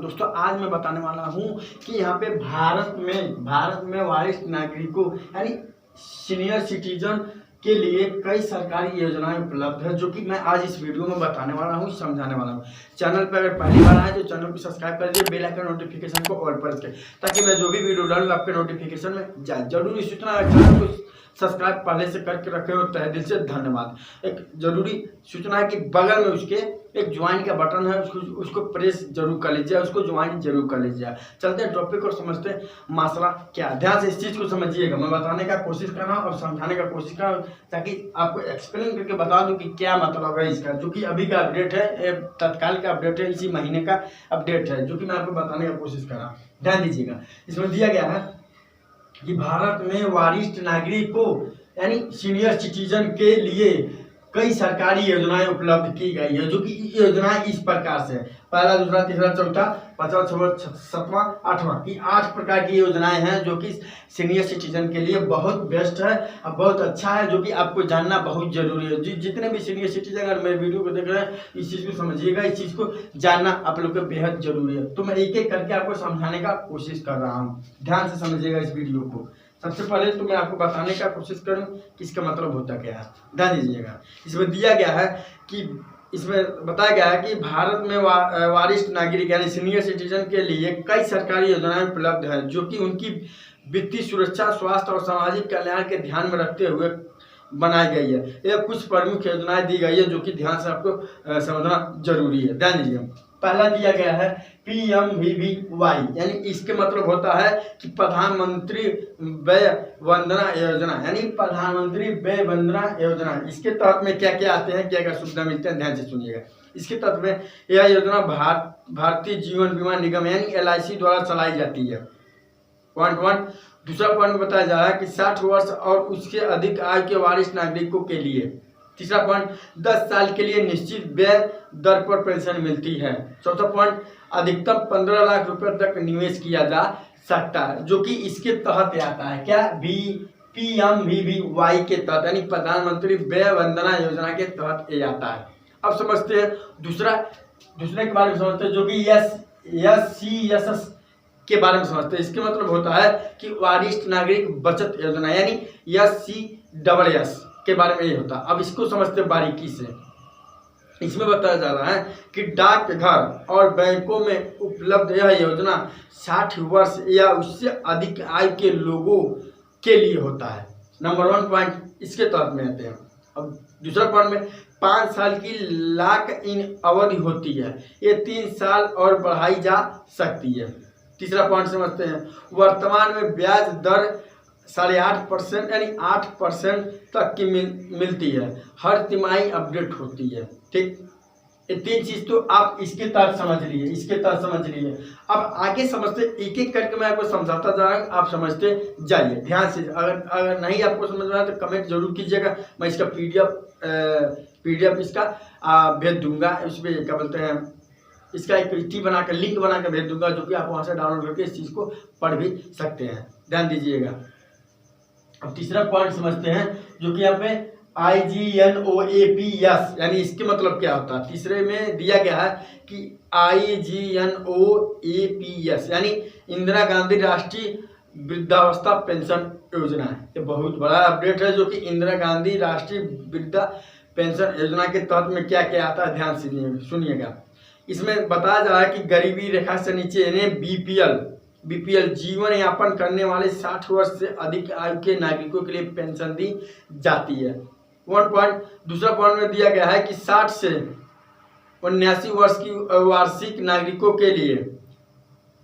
दोस्तों आज मैं बताने वाला हूँ कि यहाँ पे भारत में वरिष्ठ नागरिकों यानी सीनियर सिटीजन के लिए कई सरकारी योजनाएं उपलब्ध है, जो कि मैं आज इस वीडियो में बताने वाला हूँ, समझाने वाला हूँ। चैनल पर अगर पहली बार आए तो चैनल को सब्सक्राइब कर लीजिए, बेल आइकन नोटिफिकेशन को ऑल पर रखें ताकि मैं जो भी वीडियो डालूँ आपके नोटिफिकेशन में जाए। जरूरी सूचना चैनल को सब्सक्राइब पहले से करके रखे हो, तहे दिल से धन्यवाद। एक जरूरी सूचना है कि बगल में उसके एक ज्वाइन का बटन है, उसको प्रेस जरूर कर लीजिए, उसको ज्वाइन जरूर कर लीजिए। चलते हैं टॉपिक और समझते हैं मसला क्या। ध्यान से इस चीज़ को समझिएगा, मैं बताने का कोशिश कर रहा हूँ और समझाने का कोशिश कर रहा हूँ ताकि आपको एक्सप्लेन करके बता दूँ कि क्या मतलब है इसका, जो कि अभी का अपडेट है, तत्काल का अपडेट है, इसी महीने का अपडेट है, जो कि मैं आपको बताने का कोशिश कर रहा हूँ। ध्यान दीजिएगा, इसमें दिया गया है कि भारत में वरिष्ठ नागरिकों यानी सीनियर सिटीजन के लिए कई सरकारी योजनाएं उपलब्ध की गई है, जो कि योजनाएं इस प्रकार से पहला, दूसरा, तीसरा, चौथा, पांचवा, छठवां, सातवां, आठवां की 8 प्रकार की योजनाएं हैं, जो कि सीनियर सिटीजन के लिए बहुत बेस्ट है और बहुत अच्छा है, जो कि आपको जानना बहुत जरूरी है। जितने भी सीनियर सिटीजन अगर मेरे वीडियो को देख रहे हैं, इस चीज़ को समझिएगा, इस चीज़ को जानना आप लोग को बेहद जरूरी है। तो मैं एक एक करके आपको समझाने का कोशिश कर रहा हूँ, ध्यान से समझिएगा इस वीडियो को। सबसे पहले तो मैं आपको बताने का कोशिश करूं कि इसका मतलब होता क्या है। ध्यान दीजिएगा, इसमें दिया गया है कि इसमें बताया गया है कि भारत में वरिष्ठ नागरिक यानी सीनियर सिटीजन के लिए कई सरकारी योजनाएं उपलब्ध हैं, जो कि उनकी वित्तीय सुरक्षा, स्वास्थ्य और सामाजिक कल्याण के ध्यान में रखते हुए बनाई गई है। यह कुछ प्रमुख योजनाएं दी गई है, जो कि ध्यान से आपको समझना जरूरी है। ध्यान दीजिए, पहला दिया गया है PMVVY, यानी इसके मतलब होता है कि प्रधानमंत्री व्यय वंदना योजना, यानी प्रधानमंत्री व्यय वंदना योजना। इसके तहत में क्या क्या आते हैं, क्या क्या सुविधा मिलते हैं, ध्यान से सुनिएगा। इसके तहत में यह योजना भारतीय जीवन बीमा निगम यानी LIC द्वारा चलाई जाती है। पॉइंट 1। दूसरा पॉइंट बताया जा रहा है कि 60 वर्ष और उसके अधिक आयु के वरिष्ठ नागरिकों के लिए। तीसरा पॉइंट 10 साल के लिए निश्चित व्यय दर पर पेंशन मिलती है। चौथा पॉइंट अधिकतम 15 लाख रुपए तक निवेश किया जा सकता है, जो कि इसके तहत आता है। क्या? PMVVY के तहत यानी प्रधानमंत्री व्यय वंदना योजना के तहत ये आता है। अब समझते हैं दूसरे के बारे में समझते हैं, जो कि SCSS के बारे में समझते हैं। इसके मतलब होता है कि वरिष्ठ नागरिक बचत योजना यानी SCSS के बारे में ये होता है। अब इसको समझते हैं बारीकी से। इसमें बताया जा रहा है कि डाकघर और बैंकों में उपलब्ध यह योजना 60 वर्ष या उससे अधिक आयु के लोगों के लिए होता है। नंबर 1 पॉइंट इसके तहत में आते हैं। अब दूसरा पॉइंट में 5 साल की लॉक इन अवधि होती है, ये 3 साल और बढ़ाई जा सकती है। तीसरा पॉइंट समझते हैं, वर्तमान में ब्याज दर 8.5% यानी 8% तक की मिलती है, हर तिमाही अपडेट होती है। ठीक, ये 3 चीज तो आप इसके तहत समझ लीजिए। अब आगे समझते, एक एक करके मैं आपको समझाता जा रहा हूँ, आप समझते जाइए ध्यान से। अगर नहीं आपको समझ में आया तो कमेंट जरूर कीजिएगा, मैं इसका PDF इसका भेज दूंगा। इसमें क्या बोलते हैं, इसका एक लिंक बना कर भेज दूंगा, जो कि आप वहां से डाउनलोड करके इस चीज को पढ़ भी सकते हैं। ध्यान दीजिएगा। अब तीसरा पॉइंट समझते हैं, जो कि यहाँ पे IGNOAPS यानी इसके मतलब क्या होता है। तीसरे में दिया गया है कि IGNOAPS यानी इंदिरा गांधी राष्ट्रीय वृद्धावस्था पेंशन योजना है। ये बहुत बड़ा अपडेट है, जो कि इंदिरा गांधी राष्ट्रीय वृद्धा पेंशन योजना के तहत में क्या क्या आता है, ध्यान से सुनिएगा। इसमें बताया जा रहा है कि गरीबी रेखा से नीचे यानी BPL जीवन यापन करने वाले 60 वर्ष से अधिक आयु के नागरिकों के लिए पेंशन दी जाती है। 1 पॉइंट दूसरा पॉइंट में दिया गया है कि 60 से 79 वर्ष की वार्षिक नागरिकों के लिए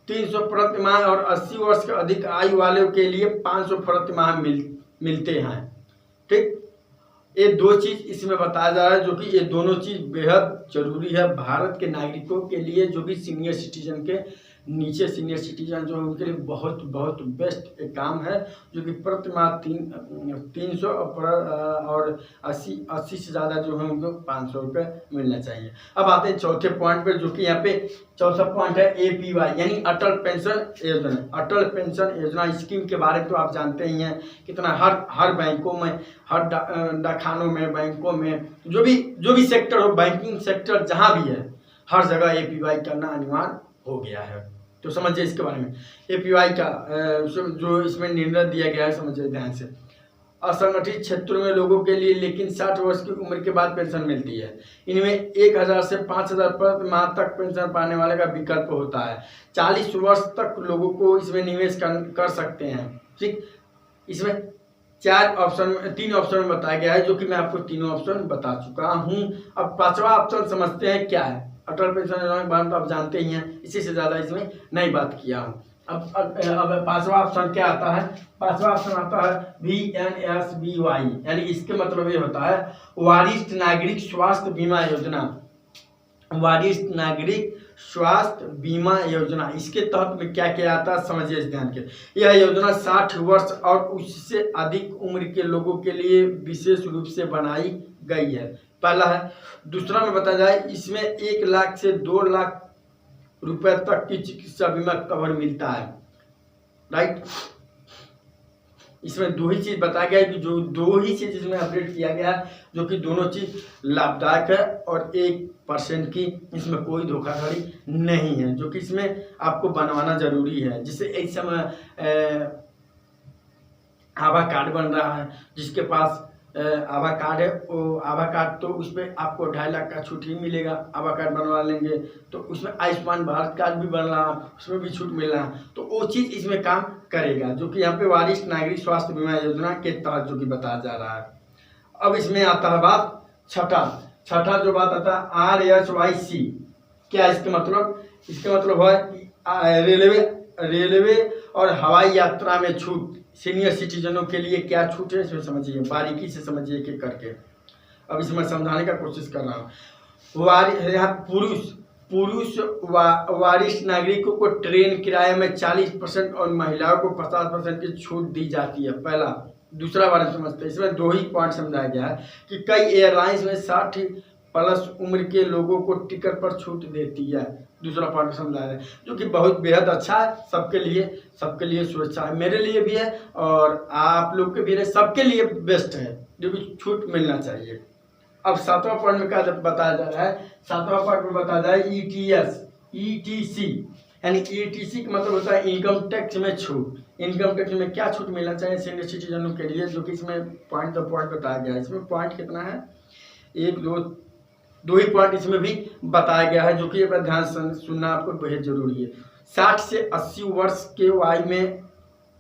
300 प्रति माह और 80 वर्ष के अधिक आयु वालों के लिए 500 प्रति माह मिलते हैं। ठीक, ये 2 चीज इसमें बताया जा रहा है, जो कि ये दोनों चीज बेहद जरूरी है भारत के नागरिकों के लिए, जो कि सीनियर सिटीजन के नीचे सीनियर सिटीजन जो है उनके लिए बहुत बहुत बेस्ट एक काम है, जो कि प्रति माह 300 और 80 से ज़्यादा जो है उनको 500 रुपये मिलना चाहिए। अब आते हैं चौथे पॉइंट पर, जो कि यहाँ पे चौथा पॉइंट है APY यानी अटल पेंशन योजना। अटल पेंशन योजना स्कीम के बारे में तो आप जानते ही हैं कितना हर बैंकों में, हर डाकखानों में, बैंकों में, जो भी सेक्टर हो, बैंकिंग सेक्टर जहाँ भी है, हर जगह APY करना अनिवार्य हो गया है। तो समझिए इसके बारे में एपीवाई का जो इसमें निर्णय दिया गया है, समझिए ध्यान से। असंगठित क्षेत्रों में लोगों के लिए लेकिन 60 वर्ष की उम्र के बाद पेंशन मिलती है। इनमें 1000 से 5000 प्रति माह तक पेंशन पाने वाले का विकल्प होता है। 40 वर्ष तक लोगों को इसमें निवेश कर सकते हैं। ठीक, इसमें 3 ऑप्शन में बताया गया है, जो कि मैं आपको तीनों ऑप्शन बता चुका हूं। अब 5वां ऑप्शन समझते हैं क्या है। अटल पेंशन योजना के बारे में तो आप जानते ही हैं, इसी से ज़्यादा इसमें नहीं बात किया हूँ। अब 5वां ऑप्शन क्या आता है। 5वां ऑप्शन आता है VNSBY, यानी इसके मतलब ये होता है वरिष्ठ नागरिक स्वास्थ्य बीमा योजना। वरिष्ठ नागरिक स्वास्थ्य बीमा योजना, इसके तहत में क्या क्या आता है समझिए इस ध्यान के। यह योजना 60 वर्ष और उससे अधिक उम्र के लोगों के लिए विशेष रूप से बनाई गई है। पहला है। दूसरा में बताया जाए, इसमें 1 लाख से 2 लाख रुपए तक की चिकित्सा बीमा कवर मिलता है। राइट, इसमें 2 ही चीज बताया गया है कि जो 2 ही चीज इसमें अपडेट किया गया है, जो कि दोनों चीज लाभदायक है और 1% की इसमें कोई धोखाधड़ी नहीं है, जो कि इसमें आपको बनवाना जरूरी है। जिससे इस समय आभा कार्ड बन रहा है, जिसके पास आभा कार्ड है वो आभा कार्ड, तो उस पर आपको 2.5 लाख का छूट ही मिलेगा। आभा कार्ड बनवा लेंगे तो उसमें आयुष्मान भारत कार्ड भी बन रहा है, उसमें भी छूट मिल रहा है, तो वो चीज़ इसमें काम करेगा, जो कि यहाँ पे वरिष्ठ नागरिक स्वास्थ्य बीमा योजना के तहत जो कि बताया जा रहा है। अब इसमें आता है बात छठा जो बात आता है RHYC। क्या इसके मतलब? इसके मतलब है रेलवे और हवाई यात्रा में छूट। सीनियर सिटीजनों के लिए क्या छूट है, इसमें समझिए, बारीकी से समझिए एक एक करके। अब इसमें समझाने का कोशिश कर रहा हूँ। यहाँ पुरुष वरिष्ठ नागरिकों को ट्रेन किराए में 40% और महिलाओं को 50% की छूट दी जाती है। पहला। दूसरा बारे में समझते हैं। इसमें 2 ही पॉइंट समझाया गया है कि कई एयरलाइंस में 60 प्लस उम्र के लोगों को टिकट पर छूट देती है। दूसरा पॉइंट समझाया है, जो कि बहुत बेहद अच्छा है, सबके लिए सुरक्षा है, मेरे लिए भी है और आप लोग के भी है, सबके लिए बेस्ट है, जो कि छूट मिलना चाहिए। अब 7वां पॉइंट में क्या बताया जा रहा है। 7वां पॉइंट में बताया जाए ETC, यानी ETC का मतलब होता है इनकम टैक्स में छूट। इनकम टैक्स में क्या छूट मिलना चाहिए सीनियर सिटीजनों के लिए, जो कि इसमें पॉइंट बताया गया है। इसमें पॉइंट कितना है, 2 ही पॉइंट इसमें भी बताया गया है, जो कि ध्यान से सुनना आपको बेहद जरूरी है। 60 से 80 वर्ष के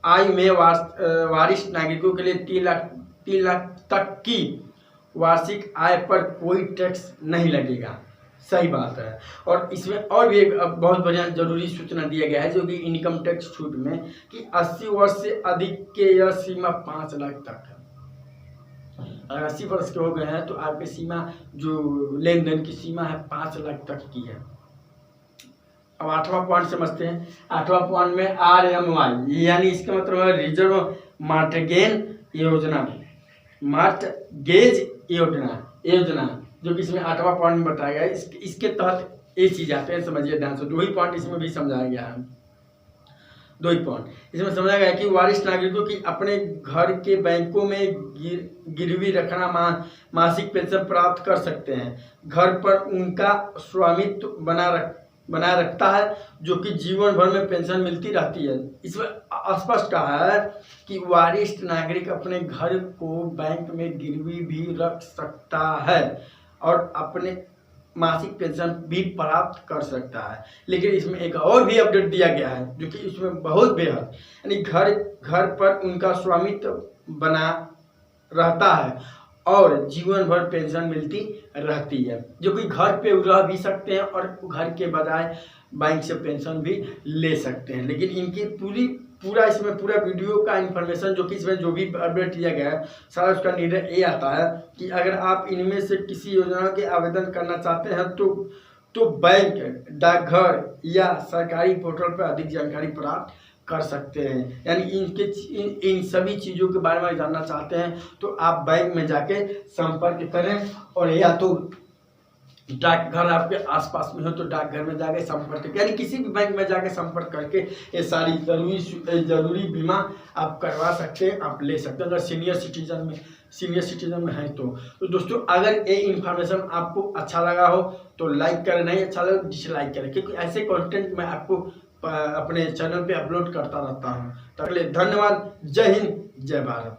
आयु में वरिष्ठ नागरिकों के लिए 3 लाख तक की वार्षिक आय पर कोई टैक्स नहीं लगेगा। सही बात है। और इसमें और भी एक बहुत बढ़िया जरूरी सूचना दिया गया है, जो कि इनकम टैक्स छूट में कि 80 वर्ष से अधिक के यह सीमा 5 लाख तक है। अगर 80 वर्ष के हो गए हैं तो आपकी सीमा, जो लेन देन की सीमा है, 5 लाख तक की है। अब 8वां पॉइंट समझते हैं। 8वां पॉइंट में RMY, यानी इसका मतलब है रिजर्व मार्टगेज योजना, जो कि इसमें 8वां पॉइंट में बताया गया है। इसके तहत ये चीज आते हैं, समझिए ध्यान से। 2 ही पॉइंट इसमें भी समझाया गया है। 2 ही पॉइंट इसमें समझा गया कि वरिष्ठ नागरिकों की अपने घर के बैंकों में गिरवी रखना मासिक पेंशन प्राप्त कर सकते हैं। घर पर उनका स्वामित्व बनाए रखता है, जो कि जीवन भर में पेंशन मिलती रहती है। इसमें स्पष्ट कहा है कि वरिष्ठ नागरिक अपने घर को बैंक में गिरवी भी रख सकता है और अपने मासिक पेंशन भी प्राप्त कर सकता है। लेकिन इसमें एक और भी अपडेट दिया गया है, जो कि इसमें बहुत बेहद, यानी घर पर उनका स्वामित्व बना रहता है और जीवन भर पेंशन मिलती रहती है, जो कि घर पे रह भी सकते हैं और घर के बजाय बैंक से पेंशन भी ले सकते हैं। लेकिन इनकी पूरा वीडियो का इन्फॉर्मेशन, जो कि इसमें जो भी अपडेट दिया गया है, सारा उसका निर्णय ये आता है कि अगर आप इनमें से किसी योजना के आवेदन करना चाहते हैं तो बैंक, डाकघर या सरकारी पोर्टल पर अधिक जानकारी प्राप्त कर सकते हैं। यानी इन सभी चीज़ों के बारे में जानना चाहते हैं तो आप बैंक में जाके संपर्क करें और या तो डाकघर आपके आसपास में हो तो डाकघर में जाके संपर्क करके, यानी किसी भी बैंक में जाके संपर्क करके ये सारी जरूरी बीमा आप करवा सकते हैं, आप ले सकते हैं अगर सीनियर सिटीजन में है तो दोस्तों अगर ये इन्फॉर्मेशन आपको अच्छा लगा हो तो लाइक करें, नहीं अच्छा लगा डिसलाइक करें, क्योंकि ऐसे कंटेंट मैं आपको अपने चैनल पे अपलोड करता रहता हूँ। तो धन्यवाद। जय हिंद, जय भारत।